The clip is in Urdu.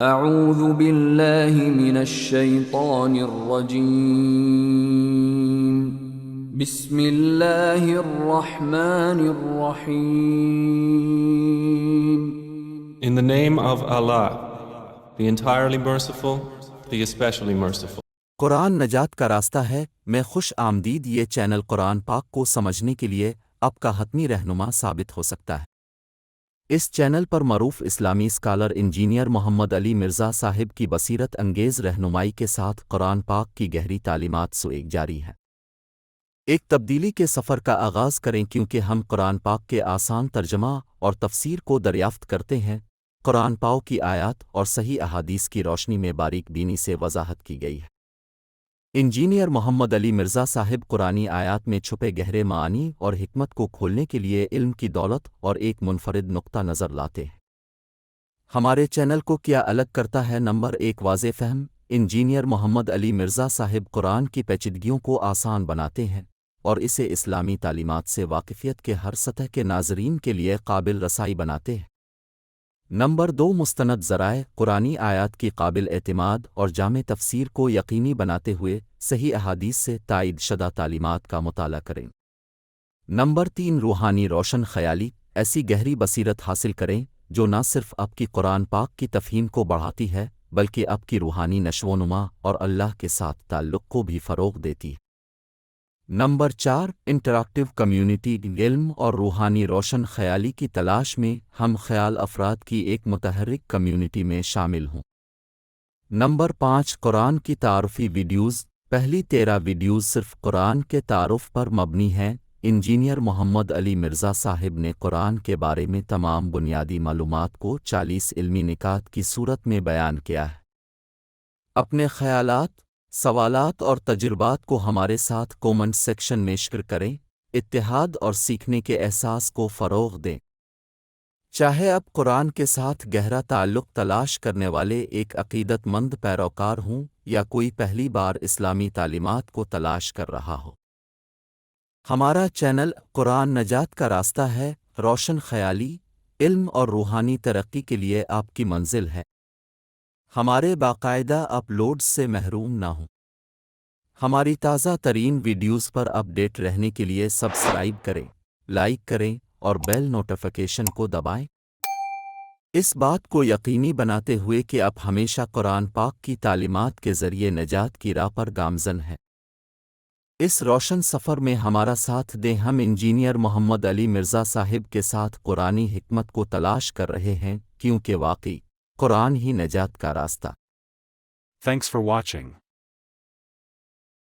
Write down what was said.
اعوذ باللہ من الشیطان الرجیم بسم اللہ الرحمن الرحیم In the name of Allah, the entirely merciful, the especially merciful. قرآن نجات کا راستہ ہے۔ میں خوش آمدید۔ یہ چینل قرآن پاک کو سمجھنے کے لیے آپ کا حتمی رہنما ثابت ہو سکتا ہے۔ اس چینل پر معروف اسلامی اسکالر انجینئر محمد علی مرزا صاحب کی بصیرت انگیز رہنمائی کے ساتھ قرآن پاک کی گہری تعلیمات ایک جاری ہے۔ ایک تبدیلی کے سفر کا آغاز کریں کیونکہ ہم قرآن پاک کے آسان ترجمہ اور تفسیر کو دریافت کرتے ہیں۔ قرآن پاک کی آیات اور صحیح احادیث کی روشنی میں باریک بینی سے وضاحت کی گئی ہے۔ انجینئر محمد علی مرزا صاحب قرآنی آیات میں چھپے گہرے معانی اور حکمت کو کھولنے کے لیے علم کی دولت اور ایک منفرد نقطہ نظر لاتے ہیں۔ ہمارے چینل کو کیا الگ کرتا ہے؟ نمبر 1، واضح فہم۔ انجینئر محمد علی مرزا صاحب قرآن کی پیچیدگیوں کو آسان بناتے ہیں اور اسے اسلامی تعلیمات سے واقفیت کے ہر سطح کے ناظرین کے لیے قابل رسائی بناتے ہیں۔ نمبر 2، مستند ذرائع۔ قرآنی آیات کی قابل اعتماد اور جامع تفسیر کو یقینی بناتے ہوئے صحیح احادیث سے تائید شدہ تعلیمات کا مطالعہ کریں۔ نمبر 3، روحانی روشن خیالی۔ ایسی گہری بصیرت حاصل کریں جو نہ صرف آپ کی قرآن پاک کی تفہیم کو بڑھاتی ہے بلکہ آپ کی روحانی نشو و نما اور اللہ کے ساتھ تعلق کو بھی فروغ دیتی ہے۔ Number 4، interactive community. علم اور روحانی روشن خیالی کی تلاش میں ہم خیال افراد کی ایک متحرک کمیونٹی میں شامل ہوں۔ نمبر 5، قرآن کی تعارفی ویڈیوز۔ پہلی 13 ویڈیوز صرف قرآن کے تعارف پر مبنی ہیں۔ انجینئر محمد علی مرزا صاحب نے قرآن کے بارے میں تمام بنیادی معلومات کو 40 علمی نکات کی صورت میں بیان کیا ہے۔ اپنے خیالات، سوالات اور تجربات کو ہمارے ساتھ کومنٹ سیکشن میں شیئر کریں۔ اتحاد اور سیکھنے کے احساس کو فروغ دیں۔ چاہے آپ قرآن کے ساتھ گہرا تعلق تلاش کرنے والے ایک عقیدت مند پیروکار ہوں یا کوئی پہلی بار اسلامی تعلیمات کو تلاش کر رہا ہو، ہمارا چینل قرآن نجات کا راستہ ہے، روشن خیالی، علم اور روحانی ترقی کے لیے آپ کی منزل ہے۔ ہمارے باقاعدہ اپلوڈز سے محروم نہ ہوں۔ ہماری تازہ ترین ویڈیوز پر اپ ڈیٹ رہنے کے لیے سبسکرائب کریں، لائک کریں اور بیل نوٹیفیکیشن کو دبائیں۔ اس بات کو یقینی بناتے ہوئے کہ آپ ہمیشہ قرآن پاک کی تعلیمات کے ذریعے نجات کی راہ پر گامزن ہیں۔ اس روشن سفر میں ہمارا ساتھ دیں۔ ہم انجینئر محمد علی مرزا صاحب کے ساتھ قرآنی حکمت کو تلاش کر رہے ہیں کیونکہ واقعی قرآن ہی نجات کا راستہ۔ Thanks for watching.